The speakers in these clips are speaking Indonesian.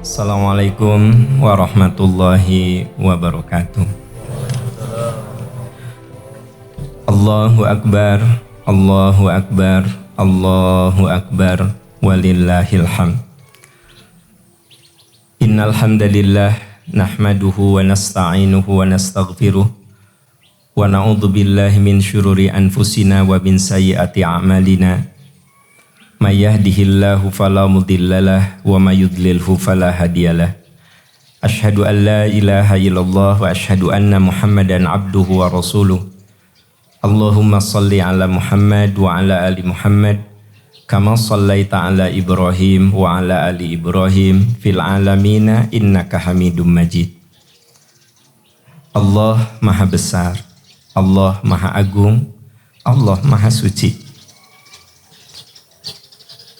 Assalamualaikum warahmatullahi wabarakatuh. Allahu Akbar, Allahu Akbar, Allahu Akbar, walillahil hamd. Innal hamdalillah nahmaduhu wa nasta'inuhu wa nastaghfiruh wa na'udzu billahi min syururi anfusina wa min sayyiati a'malina. May yahdihillahu fala mudhillalah wa may yudlilhu fala hadiyalah. Asyhadu an la ilaha illallah wa asyhadu anna Muhammadan abduhu wa rasuluh. Allahumma shalli ala Muhammad wa ala ali Muhammad kama shallaita ala Ibrahim wa ala ali Ibrahim fil alamina innaka Hamidum Majid. Allah Maha Besar, Allah Maha Agung, Allah Maha Suci.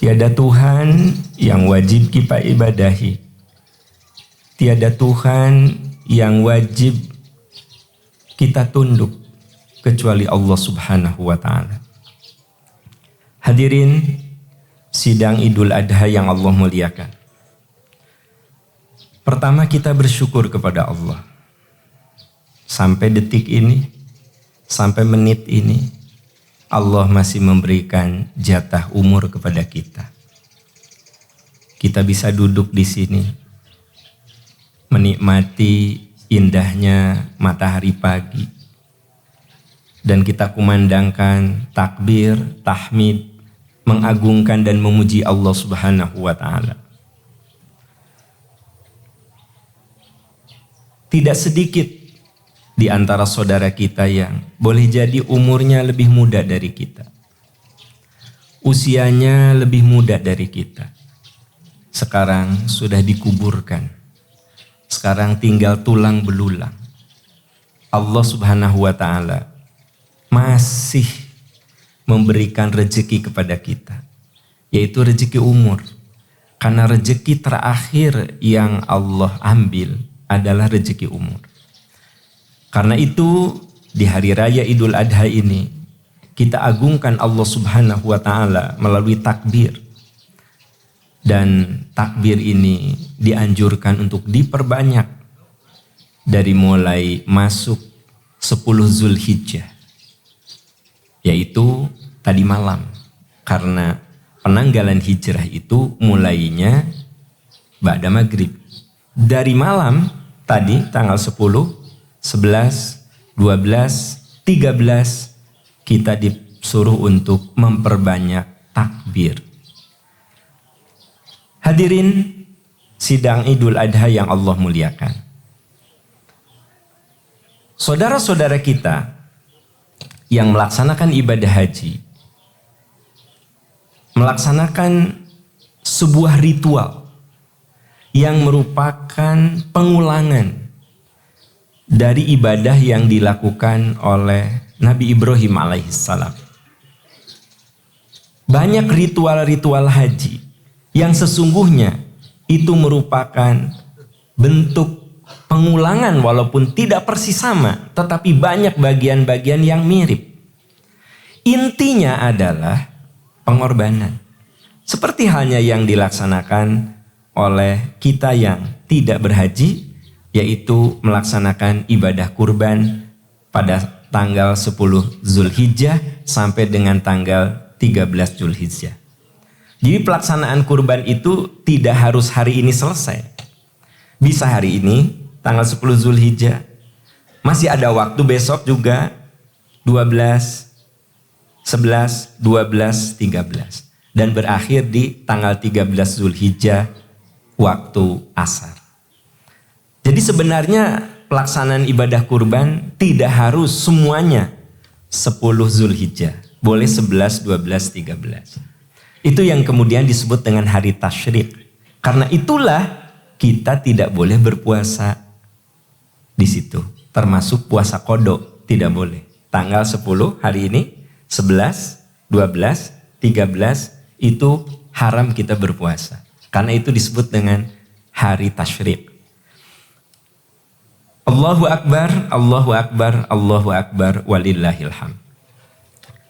Tiada Tuhan yang wajib kita ibadahi. Tiada Tuhan yang wajib kita tunduk kecuali Allah Subhanahu wa Ta'ala. Hadirin sidang Idul Adha yang Allah muliakan. Pertama, kita bersyukur kepada Allah. Sampai detik ini, sampai menit ini, Allah masih memberikan jatah umur kepada kita. Kita bisa duduk di sini, menikmati indahnya matahari pagi, dan kita kumandangkan takbir, tahmid, mengagungkan dan memuji Allah Subhanahu wa Ta'ala. Tidak sedikit di antara saudara kita yang boleh jadi umurnya lebih muda dari kita, usianya lebih muda dari kita, sekarang sudah dikuburkan, sekarang tinggal tulang belulang. Allah Subhanahu wa Ta'ala masih memberikan rezeki kepada kita, yaitu rezeki umur, karena rezeki terakhir yang Allah ambil adalah rezeki umur. Karena itu di hari raya Idul Adha ini kita agungkan Allah Subhanahu wa Ta'ala melalui takbir. Dan takbir ini dianjurkan untuk diperbanyak dari mulai masuk 10 Zulhijjah, yaitu tadi malam. Karena penanggalan hijrah itu mulainya ba'da maghrib. Dari malam tadi tanggal 10, 11, 12, 13 kita disuruh untuk memperbanyak takbir. Hadirin sidang Idul Adha yang Allah muliakan. Saudara-saudara kita yang melaksanakan ibadah haji, melaksanakan sebuah ritual yang merupakan pengulangan dari ibadah yang dilakukan oleh Nabi Ibrahim alaihissalam. Banyak ritual-ritual haji yang sesungguhnya itu merupakan bentuk pengulangan walaupun tidak persis sama, tetapi banyak bagian-bagian yang mirip. Intinya adalah pengorbanan. Seperti halnya yang dilaksanakan oleh kita yang tidak berhaji, yaitu melaksanakan ibadah kurban pada tanggal 10 Zulhijjah sampai dengan tanggal 13 Zulhijjah. Jadi pelaksanaan kurban itu tidak harus hari ini selesai. Bisa hari ini, tanggal 10 Zulhijjah. Masih ada waktu besok juga, 12, 11, 12, 13. Dan berakhir di tanggal 13 Zulhijjah, waktu asar. Jadi sebenarnya pelaksanaan ibadah kurban tidak harus semuanya 10 Zulhijjah. Boleh 11, 12, 13. Itu yang kemudian disebut dengan hari tasyrik. Karena itulah kita tidak boleh berpuasa di situ. Termasuk puasa qadha, tidak boleh. Tanggal 10 hari ini, 11, 12, 13 itu haram kita berpuasa. Karena itu disebut dengan hari tasyrik. Allahu Akbar, Allahu Akbar, Allahu Akbar, walillahil hamd.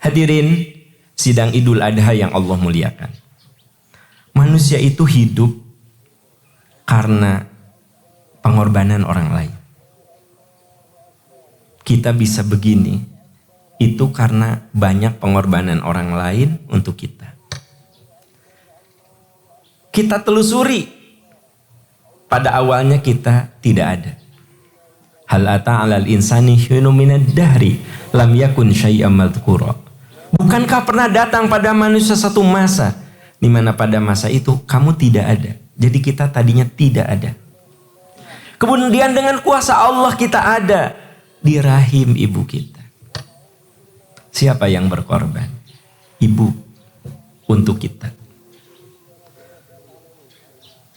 Hadirin sidang Idul Adha yang Allah muliakan. Manusia itu hidup karena pengorbanan orang lain. Kita bisa begini, itu karena banyak pengorbanan orang lain untuk kita. Kita telusuri, pada awalnya kita tidak ada. Hal ata 'alal insani hinum minad dahri lam yakun syai'an madhkura. Bukankah pernah datang pada manusia satu masa di mana pada masa itu kamu tidak ada. Jadi kita tadinya tidak ada. Kemudian dengan kuasa Allah kita ada di rahim ibu kita. Siapa yang berkorban? Ibu untuk kita.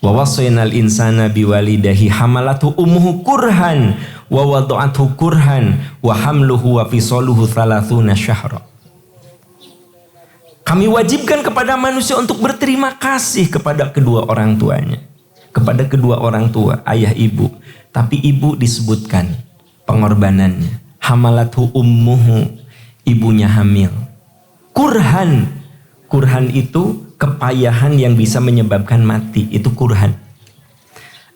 Wa wasainal insana biwalidahi hamalatu ummuhu kurhan wa wada'athu kurhan wa hamluhu wa fisaluhu 30 syahra. Kami wajibkan kepada manusia untuk berterima kasih kepada kedua orang tuanya. Kepada kedua orang tua, ayah ibu. Tapi ibu disebutkan pengorbanannya. Hamalathu ummuhu, ibunya hamil. Kurhan. Kurhan itu kepayahan yang bisa menyebabkan mati. Itu kurhan.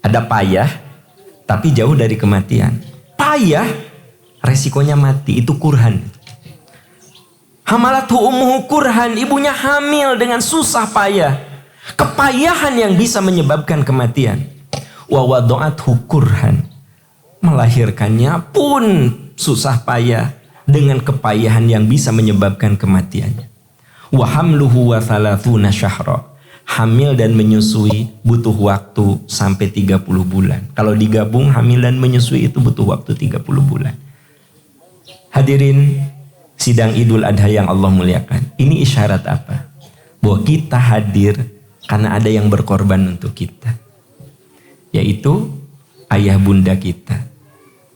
Ada payah, tapi jauh dari kematian. Payah, resikonya mati. Itu kurhan. Hamalathu ummuhu kurhan, ibunya hamil dengan susah payah. Kepayahan yang bisa menyebabkan kematian. Wa wada'athu kurhan, melahirkannya pun susah payah dengan kepayahan yang bisa menyebabkan kematiannya. Wa hamluhu wa 30 syahra, hamil dan menyusui butuh waktu sampai 30 bulan. Kalau digabung hamil dan menyusui itu butuh waktu 30 bulan. Hadirin sidang Idul Adha yang Allah muliakan, ini isyarat apa? Bahwa kita hadir karena ada yang berkorban untuk kita, yaitu ayah bunda kita.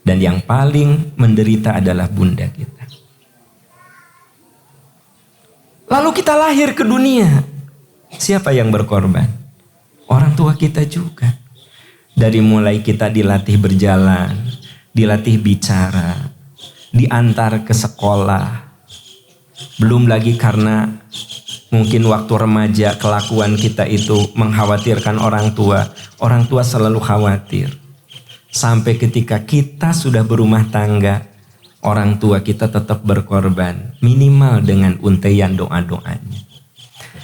Dan yang paling menderita adalah bunda kita. Lalu kita lahir ke dunia. Siapa yang berkorban? Orang tua kita juga. Dari mulai kita dilatih berjalan, dilatih bicara, diantar ke sekolah. Belum lagi karena mungkin waktu remaja kelakuan kita itu mengkhawatirkan orang tua. Orang tua selalu khawatir. Sampai ketika kita sudah berumah tangga, orang tua kita tetap berkorban. Minimal dengan untaian doa-doanya.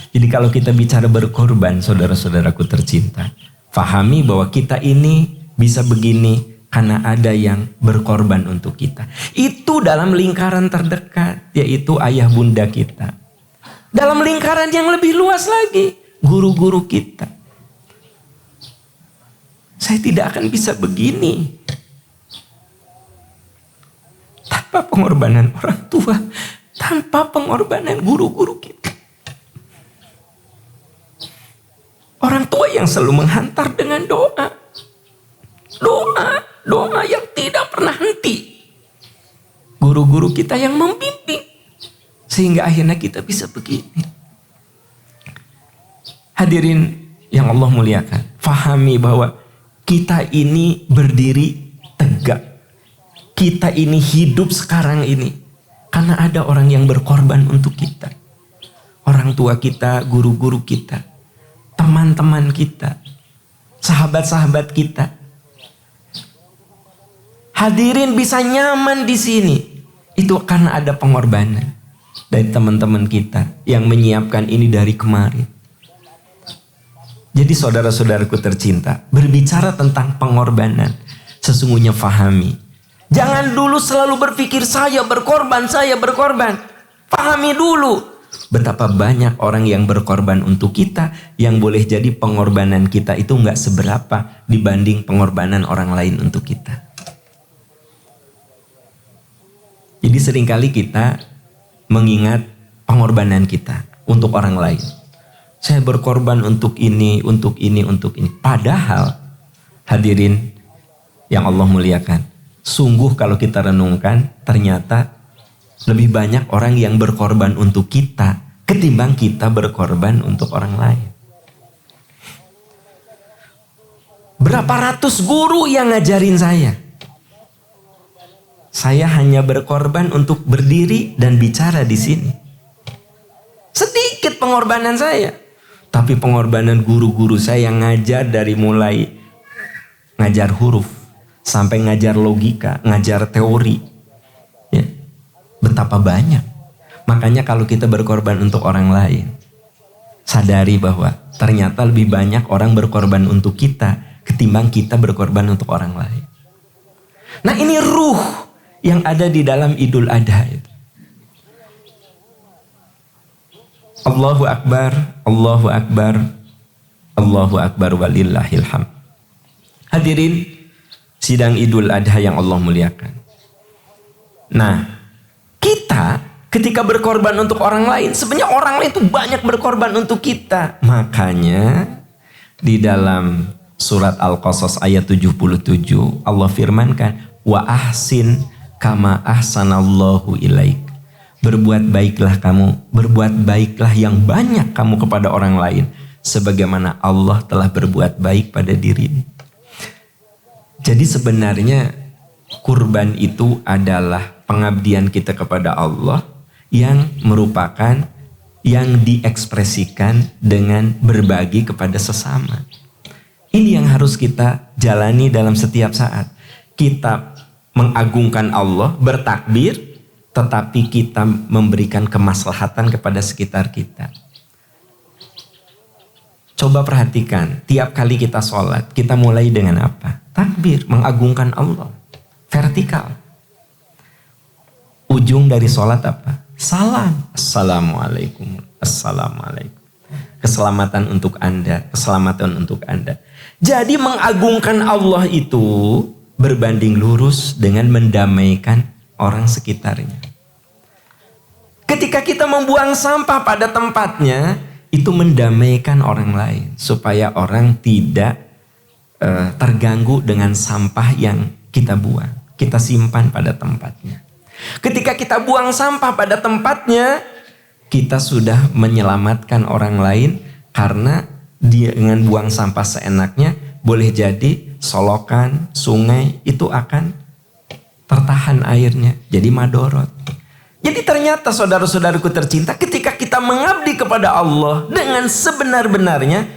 Jadi kalau kita bicara berkorban, saudara-saudaraku tercinta, fahami bahwa kita ini bisa begini karena ada yang berkorban untuk kita. Itu dalam lingkaran terdekat, yaitu ayah bunda kita. Dalam lingkaran yang lebih luas lagi, guru-guru kita. Saya tidak akan bisa begini tanpa pengorbanan orang tua, tanpa pengorbanan guru-guru kita. Orang tua yang selalu menghantar dengan doa. Doa yang tidak pernah henti. Guru-guru kita yang membimbing. Sehingga akhirnya kita bisa begini. Hadirin yang Allah muliakan, fahami bahwa kita ini berdiri tegak. Kita ini hidup sekarang ini karena ada orang yang berkorban untuk kita. Orang tua kita, guru-guru kita, teman-teman kita, sahabat-sahabat kita. Hadirin bisa nyaman di sini, itu karena ada pengorbanan dari teman-teman kita yang menyiapkan ini dari kemarin. Jadi saudara-saudaraku tercinta, berbicara tentang pengorbanan, sesungguhnya fahami. Jangan dulu selalu berpikir saya berkorban. Pahami dulu betapa banyak orang yang berkorban untuk kita, yang boleh jadi pengorbanan kita itu nggak seberapa dibanding pengorbanan orang lain untuk kita. Jadi seringkali kita mengingat pengorbanan kita untuk orang lain. Saya berkorban untuk ini, untuk ini, untuk ini. Padahal hadirin yang Allah muliakan, sungguh kalau kita renungkan, ternyata lebih banyak orang yang berkorban untuk kita ketimbang kita berkorban untuk orang lain. Berapa ratus guru yang ngajarin saya. Saya hanya berkorban untuk berdiri dan bicara di sini. Sedikit pengorbanan saya. Tapi pengorbanan guru-guru saya yang ngajar dari mulai ngajar huruf, sampai ngajar logika, ngajar teori. Ya, betapa banyak. Makanya kalau kita berkorban untuk orang lain, sadari bahwa ternyata lebih banyak orang berkorban untuk kita ketimbang kita berkorban untuk orang lain. Nah, ini ruh yang ada di dalam Idul Adha itu. Allahu Akbar, Allahu Akbar, Allahu Akbar walillahil hamd. Hadirin sidang Idul Adha yang Allah muliakan. Nah, kita ketika berkorban untuk orang lain, sebenarnya orang lain itu banyak berkorban untuk kita. Makanya di dalam surat Al-Qasas ayat 77 Allah firmankan, wa ahsin kama ahsanallahu ilaik. Berbuat baiklah kamu, berbuat baiklah yang banyak kamu kepada orang lain, sebagaimana Allah telah berbuat baik pada dirimu. Jadi sebenarnya kurban itu adalah pengabdian kita kepada Allah yang merupakan yang diekspresikan dengan berbagi kepada sesama. Ini yang harus kita jalani dalam setiap saat. Kita mengagungkan Allah, bertakbir, tetapi kita memberikan kemaslahatan kepada sekitar kita. Coba perhatikan, tiap kali kita sholat, kita mulai dengan apa? Takbir, mengagungkan Allah. Vertikal. Ujung dari sholat apa? Salam. Assalamualaikum. Assalamualaikum. Keselamatan untuk Anda, keselamatan untuk Anda. Jadi mengagungkan Allah itu berbanding lurus dengan mendamaikan orang sekitarnya. Ketika kita membuang sampah pada tempatnya, itu mendamaikan orang lain. Supaya orang tidak terganggu dengan sampah yang kita buang. Kita simpan pada tempatnya. Ketika kita buang sampah pada tempatnya, kita sudah menyelamatkan orang lain. Karena dia dengan buang sampah seenaknya, boleh jadi solokan, sungai itu akan tertahan airnya. Jadi madorot. Jadi ternyata saudara-saudaraku tercinta, ketika kita mengabdi kepada Allah dengan sebenar-benarnya,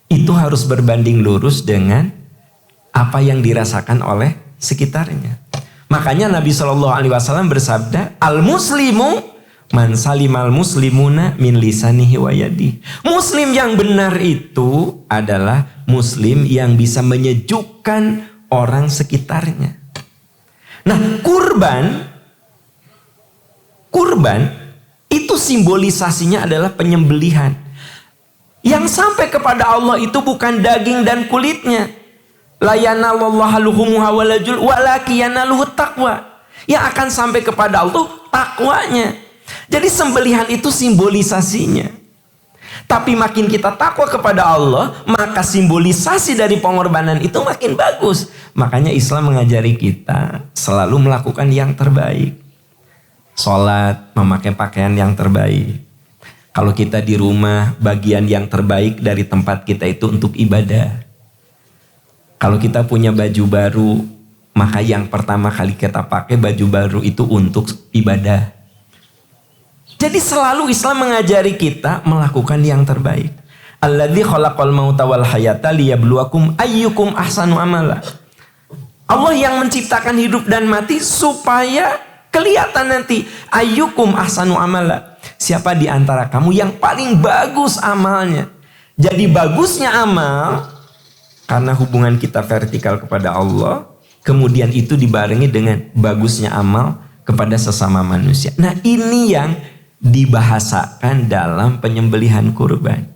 itu harus berbanding lurus dengan apa yang dirasakan oleh sekitarnya. Makanya Nabi SAW bersabda, al-muslimu man salimal muslimuna min lisanihi wa yadihi. Muslim yang benar itu adalah muslim yang bisa menyejukkan orang sekitarnya. Nah, kurban itu simbolisasinya adalah penyembelihan. Yang sampai kepada Allah itu bukan daging dan kulitnya. La yanallahu luhumuha walajul walaki yanaluhu taqwa. Yang akan sampai kepada Allah takwanya. Jadi sembelihan itu simbolisasinya. Tapi makin kita takwa kepada Allah, maka simbolisasi dari pengorbanan itu makin bagus. Makanya Islam mengajari kita selalu melakukan yang terbaik. Sholat, memakai pakaian yang terbaik. Kalau kita di rumah, bagian yang terbaik dari tempat kita itu untuk ibadah. Kalau kita punya baju baru, maka yang pertama kali kita pakai baju baru itu untuk ibadah. Jadi selalu Islam mengajari kita melakukan yang terbaik. Alladzi khalaqal mauta wal hayata liyabluwakum ayyukum ahsanu amala. Allah yang menciptakan hidup dan mati supaya kelihatan nanti ayyukum ahsanu amala. Siapa di antara kamu yang paling bagus amalnya? Jadi bagusnya amal karena hubungan kita vertikal kepada Allah, kemudian itu dibarengi dengan bagusnya amal kepada sesama manusia. Nah, ini yang dibahasakan dalam penyembelihan kurban.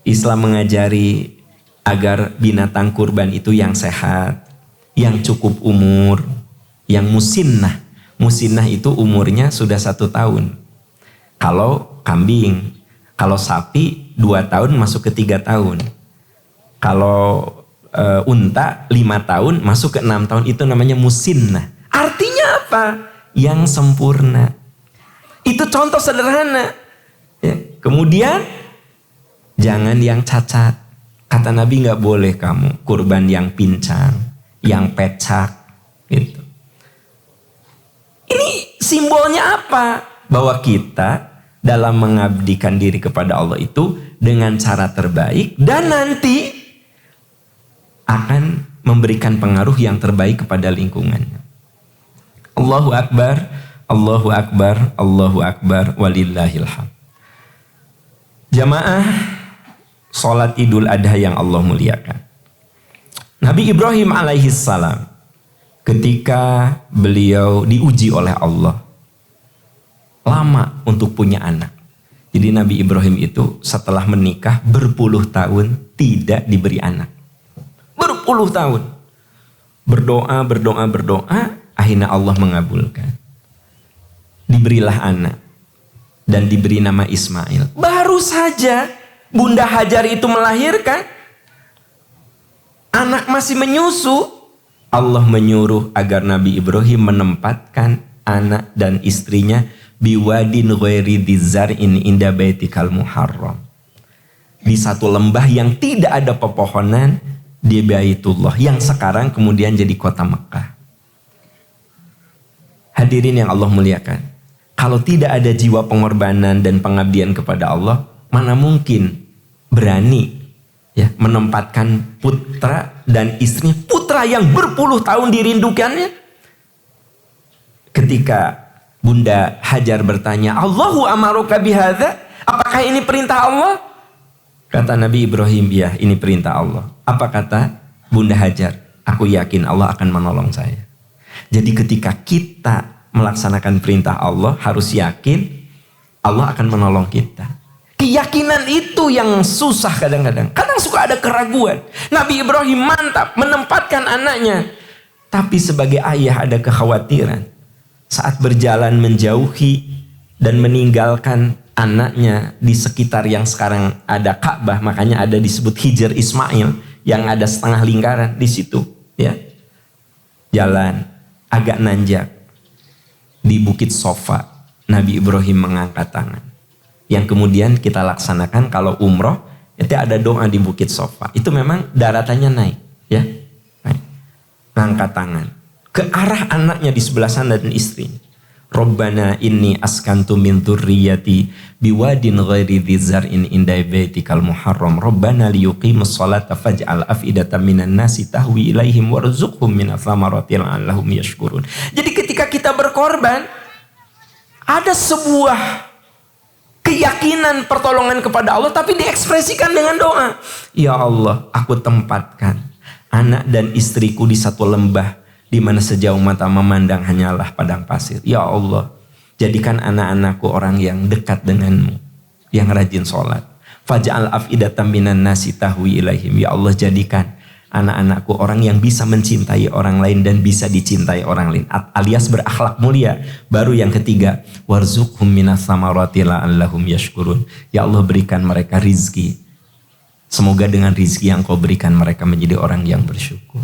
Islam mengajari agar binatang kurban itu yang sehat, yang cukup umur, yang musinnah. Musinnah itu umurnya sudah 1 tahun. Kalau kambing, kalau sapi 2 tahun masuk ke 3 tahun. Kalau unta 5 tahun masuk ke 6 tahun, itu namanya musinnah. Artinya apa? Yang sempurna. Itu contoh sederhana. Ya. Kemudian jangan yang cacat. Kata Nabi nggak boleh kamu kurban yang pincang, yang pecak, gitu. Ini simbolnya apa? Bahwa kita dalam mengabdikan diri kepada Allah itu dengan cara terbaik dan nanti akan memberikan pengaruh yang terbaik kepada lingkungannya. Allahu Akbar, Allahu Akbar, Allahu Akbar, walillahil hamd. Jamaah sholat Idul Adha yang Allah muliakan. Nabi Ibrahim alaihissalam ketika beliau diuji oleh Allah, lama untuk punya anak. Jadi Nabi Ibrahim itu setelah menikah berpuluh tahun tidak diberi anak. Berpuluh tahun. Berdoa, akhirnya Allah mengabulkan. Diberilah anak. Dan diberi nama Ismail. Baru saja Bunda Hajar itu melahirkan. Anak masih menyusu. Allah menyuruh agar Nabi Ibrahim menempatkan anak dan istrinya biwadin ghairi dzar'in inda baitikal muharram. Di satu lembah yang tidak ada pepohonan di Baitullah yang sekarang kemudian jadi kota Mekah. Hadirin yang Allah muliakan, kalau tidak ada jiwa pengorbanan dan pengabdian kepada Allah, mana mungkin berani ya menempatkan putra dan istrinya, putra yang berpuluh tahun dirindukannya. Ketika Bunda Hajar bertanya, Allahu amaruka bihadza? Apakah ini perintah Allah? Kata Nabi Ibrahim, ya ini perintah Allah. Apa kata Bunda Hajar? Aku yakin Allah akan menolong saya. Jadi ketika kita melaksanakan perintah Allah, harus yakin Allah akan menolong kita. Keyakinan itu yang susah kadang-kadang. Kadang suka ada keraguan. Nabi Ibrahim mantap menempatkan anaknya. Tapi sebagai ayah ada kekhawatiran. Saat berjalan menjauhi dan meninggalkan anaknya di sekitar yang sekarang ada Ka'bah, makanya ada disebut Hijr Ismail yang ada setengah lingkaran di situ, ya. Jalan agak nanjak di Bukit Sofa, Nabi Ibrahim mengangkat tangan. Yang kemudian kita laksanakan kalau umroh, itu ada doa di Bukit Sofa. Itu memang daratannya naik, ya. Naik. Angkat tangan ke arah anaknya di sebelah sana dan istrinya. Rabbana inni askantu min dzurriyyati biwadin ghairi dzar'in inda baitikal muharram. Rabbana liyuqimus sholata faj'al af'idatan minan nasi tahwi ilaihim warzuqhum minas thamarati la'allahum yashkurun. Jadi ketika kita berkorban, ada sebuah keyakinan pertolongan kepada Allah, tapi diekspresikan dengan doa. Ya Allah, aku tempatkan anak dan istriku di satu lembah di mana sejauh mata memandang hanyalah padang pasir. Ya Allah, jadikan anak-anakku orang yang dekat denganmu, yang rajin sholat. Faj'al af'idatan minan nasi tahwi ilaihim. Ya Allah, jadikan anak-anakku orang yang bisa mencintai orang lain dan bisa dicintai orang lain, alias berakhlak mulia. Baru yang ketiga, warzuqhum minas thamarati la'allahum yashkurun. Ya Allah, berikan mereka rizki. Semoga dengan rizki yang kau berikan mereka menjadi orang yang bersyukur.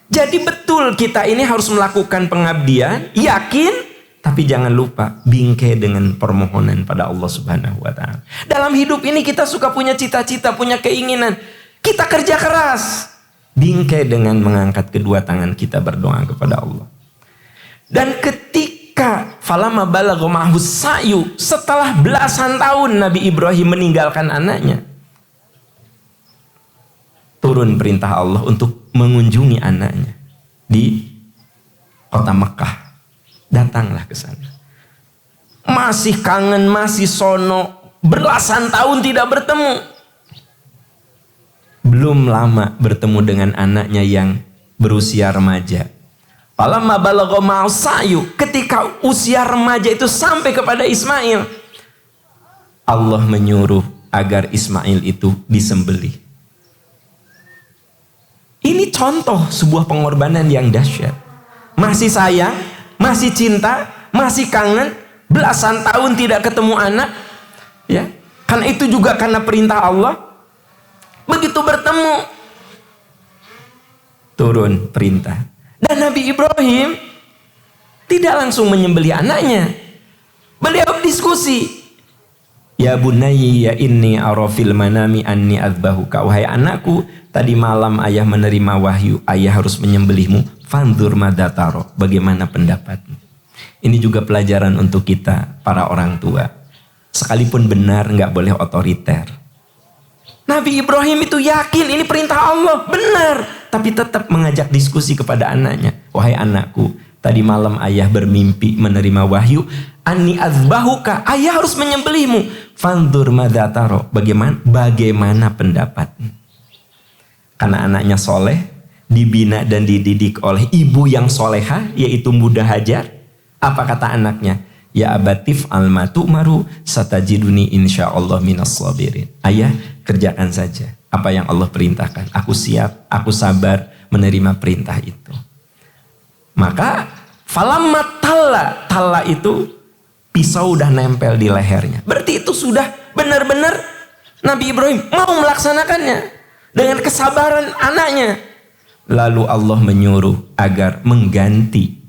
Jadi betul kita ini harus melakukan pengabdian, yakin, tapi jangan lupa bingkai dengan permohonan pada Allah Subhanahu wa taala. Dalam hidup ini kita suka punya cita-cita, punya keinginan. Kita kerja keras. Bingkai dengan mengangkat kedua tangan kita berdoa kepada Allah. Dan ketika falamma balagha ma'hu sa'yu, setelah belasan tahun Nabi Ibrahim meninggalkan anaknya, turun perintah Allah untuk mengunjungi anaknya di kota Mekah. Datanglah ke sana. Masih kangen, masih sono, belasan tahun tidak bertemu. Belum lama bertemu dengan anaknya yang berusia remaja. Falamma balagha ma'hu sa'yu, ketika usia remaja itu sampai kepada Ismail, Allah menyuruh agar Ismail itu disembelih. Ini contoh sebuah pengorbanan yang dahsyat. Masih sayang, masih cinta, masih kangen, belasan tahun tidak ketemu anak, ya. Karena itu juga karena perintah Allah. Begitu bertemu, turun perintah. Dan Nabi Ibrahim tidak langsung menyembelih anaknya. Beliau diskusi. Ya bunayya inni ara fil manami anni adzbahuka. Wahai anakku, tadi malam ayah menerima wahyu, ayah harus menyembelihmu. Fanzur madza tara, bagaimana pendapatmu? Ini juga pelajaran untuk kita para orang tua. Sekalipun benar, nggak boleh otoriter. Nabi Ibrahim itu yakin ini perintah Allah, benar. tapi tetap mengajak diskusi kepada anaknya. Wahai anakku, tadi malam ayah bermimpi menerima wahyu, anni azbahuka, ayah harus menyembelihmu. Fandur madza taro, bagaimana pendapatmu? Karena anaknya soleh, dibina dan dididik oleh ibu yang soleha, yaitu Bunda Hajar. Apa kata anaknya? Ya abatif almatu maru satajiduni insyaallah minas sabirin. Ayah, kerjakan saja apa yang Allah perintahkan. Aku siap, aku sabar menerima perintah itu. Maka falamma talla itu pisau udah nempel di lehernya. Berarti itu sudah benar-benar Nabi Ibrahim mau melaksanakannya dengan kesabaran anaknya. Lalu Allah menyuruh agar mengganti.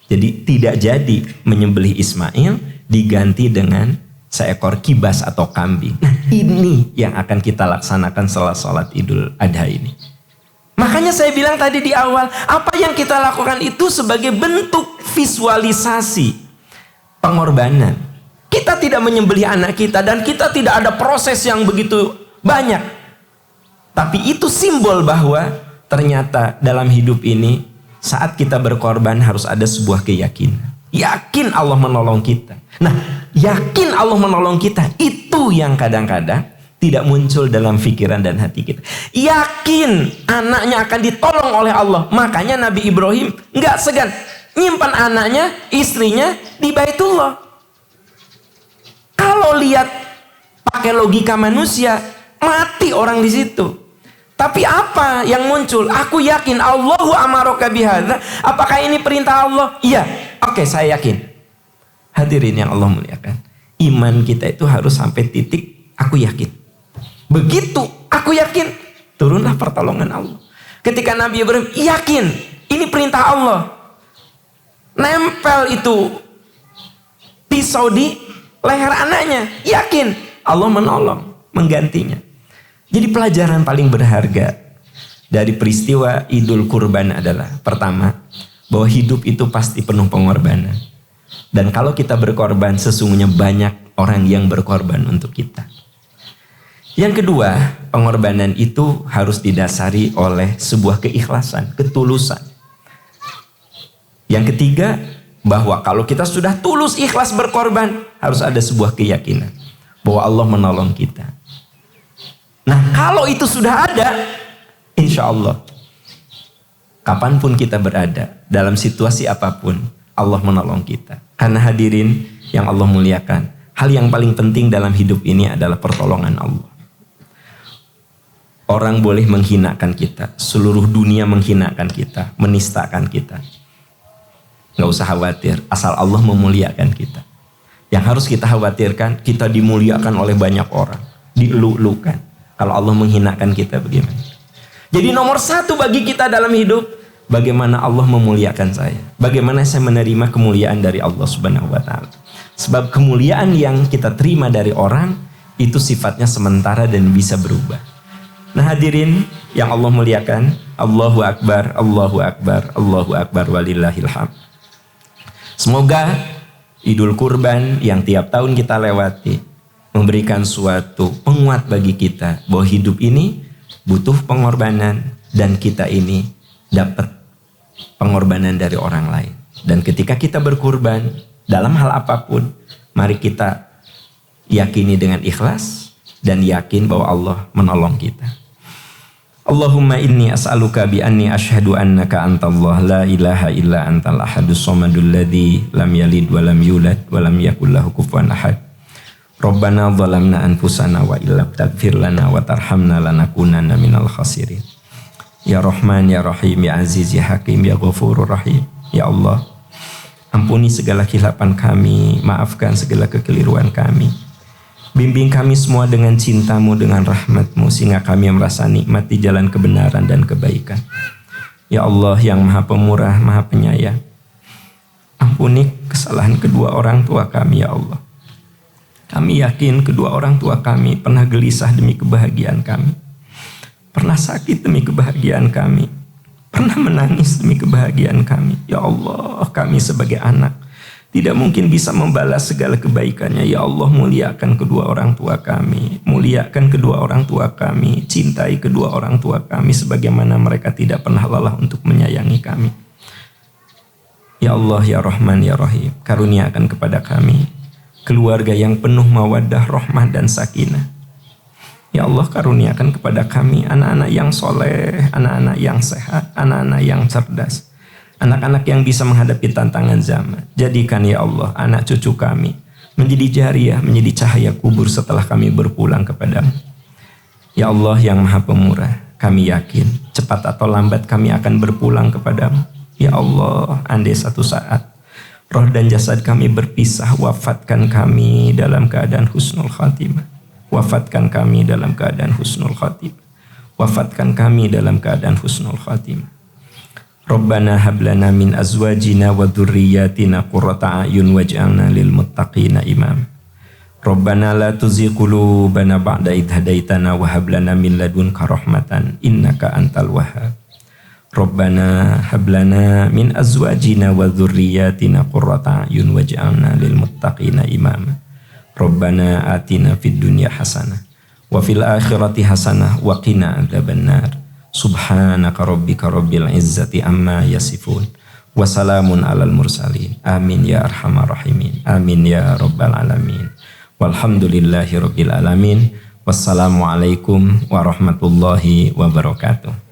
Jadi tidak jadi menyembelih Ismail, diganti dengan seekor kibas atau kambing. Nah, ini yang akan kita laksanakan setelah sholat Idul Adha ini. Makanya saya bilang tadi di awal, apa yang kita lakukan itu sebagai bentuk visualisasi pengorbanan. Kita tidak menyembelih anak kita dan kita tidak ada proses yang begitu banyak. Tapi itu simbol bahwa ternyata dalam hidup ini saat kita berkorban harus ada sebuah keyakinan. Yakin Allah menolong kita. Nah, yakin Allah menolong kita itu yang kadang-kadang tidak muncul dalam pikiran dan hati kita. Yakin anaknya akan ditolong oleh Allah. Makanya Nabi Ibrahim nggak segan nyimpan anaknya, istrinya di Baitullah. Kalau lihat pakai logika manusia, mati orang di situ. Tapi apa yang muncul? Aku yakin Allahu amaraka bihadza. Apakah ini perintah Allah? Iya. Oke, saya yakin. Hadirin yang Allah muliakan. Iman kita itu harus sampai titik aku yakin. Begitu aku yakin, turunlah pertolongan Allah. Ketika Nabi Ibrahim yakin ini perintah Allah, nempel itu pisau di leher anaknya, yakin Allah menolong, menggantinya. Jadi pelajaran paling berharga dari peristiwa Idul Kurban adalah pertama, bahwa hidup itu pasti penuh pengorbanan. Dan kalau kita berkorban, sesungguhnya banyak orang yang berkorban untuk kita. Yang kedua, pengorbanan itu harus didasari oleh sebuah keikhlasan, ketulusan. Yang ketiga, bahwa kalau kita sudah tulus ikhlas berkorban, harus ada sebuah keyakinan bahwa Allah menolong kita. Nah, kalau itu sudah ada, insya Allah, kapanpun kita berada, dalam situasi apapun, Allah menolong kita. Karena hadirin yang Allah muliakan, hal yang paling penting dalam hidup ini adalah pertolongan Allah. Orang boleh menghinakan kita, seluruh dunia menghinakan kita, menistakan kita. Gak usah khawatir, asal Allah memuliakan kita. Yang harus kita khawatirkan, kita dimuliakan oleh banyak orang, dielu-elukan. Kalau Allah menghinakan kita bagaimana? Jadi nomor satu bagi kita dalam hidup, bagaimana Allah memuliakan saya. Bagaimana saya menerima kemuliaan dari Allah Subhanahu wa Ta'ala. Sebab kemuliaan yang kita terima dari orang, itu sifatnya sementara dan bisa berubah. Nah hadirin yang Allah muliakan, Allahu Akbar, Allahu Akbar, Allahu Akbar, walillahil hamd. Semoga Idul Kurban yang tiap tahun kita lewati memberikan suatu penguat bagi kita bahwa hidup ini butuh pengorbanan dan kita ini dapat pengorbanan dari orang lain. Dan ketika kita berkurban dalam hal apapun, mari kita yakini dengan ikhlas dan yakin bahwa Allah menolong kita. Allahumma inni as'aluka bi anni asyhadu annaka antallah la ilaha illa antal ahadus samadul ladzi lam yalid wa lam yulad wa lam yakul lahu kufuwan ahad. Rabbana zalamna anfusana wa illam taghfir lana wa tarhamna lanakunanna minal khasirin. Ya Rahman, Ya Rahim, Ya Aziz, Ya Hakim, Ya Ghafurur Rahim. Ya Allah, ampuni segala khilapan kami, maafkan segala kekeliruan kami. Bimbing kami semua dengan cinta-Mu, dengan rahmat-Mu, sehingga kami merasa nikmat di jalan kebenaran dan kebaikan. Ya Allah yang Maha Pemurah, Maha Penyayang, ampuni kesalahan kedua orang tua kami, Ya Allah. Kami yakin kedua orang tua kami pernah gelisah demi kebahagiaan kami. Pernah sakit demi kebahagiaan kami. Pernah menangis demi kebahagiaan kami. Ya Allah, kami sebagai anak tidak mungkin bisa membalas segala kebaikannya. Ya Allah, muliakan kedua orang tua kami. Muliakan kedua orang tua kami. Cintai kedua orang tua kami sebagaimana mereka tidak pernah lelah untuk menyayangi kami. Ya Allah, ya Rahman, ya Rahim, karuniakan kepada kami keluarga yang penuh mawaddah, rahmah, dan sakinah. Ya Allah, karuniakan kepada kami anak-anak yang soleh, anak-anak yang sehat, anak-anak yang cerdas, anak-anak yang bisa menghadapi tantangan zaman. Jadikan ya Allah anak cucu kami menjadi jariah, menjadi cahaya kubur setelah kami berpulang kepadamu. Ya Allah yang maha pemurah, kami yakin cepat atau lambat kami akan berpulang kepadamu. Ya Allah, andai satu saat roh dan jasad kami berpisah, wafatkan kami dalam keadaan husnul khatimah. Wafatkan kami dalam keadaan husnul khatimah. Wafatkan kami dalam keadaan husnul khatimah. Rabbana hablana min azwajina wa dhurriyyatina qurrata a'yun waj'alna lil muttaqina imam. Rabbana la tuzigh qulubana ba'da idh hadaitana wa hab lana min ladunka rahmatan innaka antal wahhab. Rabbana hablana min azwajina wa dhurriyyatina qurrata a'yun waj'alna lil muttaqina imama. Rabbana atina fid dunya hasanah wa fil akhirati hasanah wa qina adzabannar. Subhanaka rabbika rabbil izzati amma yasifun wa salamun alal mursalin. Amin ya arhamar rahimin. Amin ya rabbal alamin. Walhamdulillahi rabbil alamin. Wassalamualaikum warahmatullahi wabarakatuh.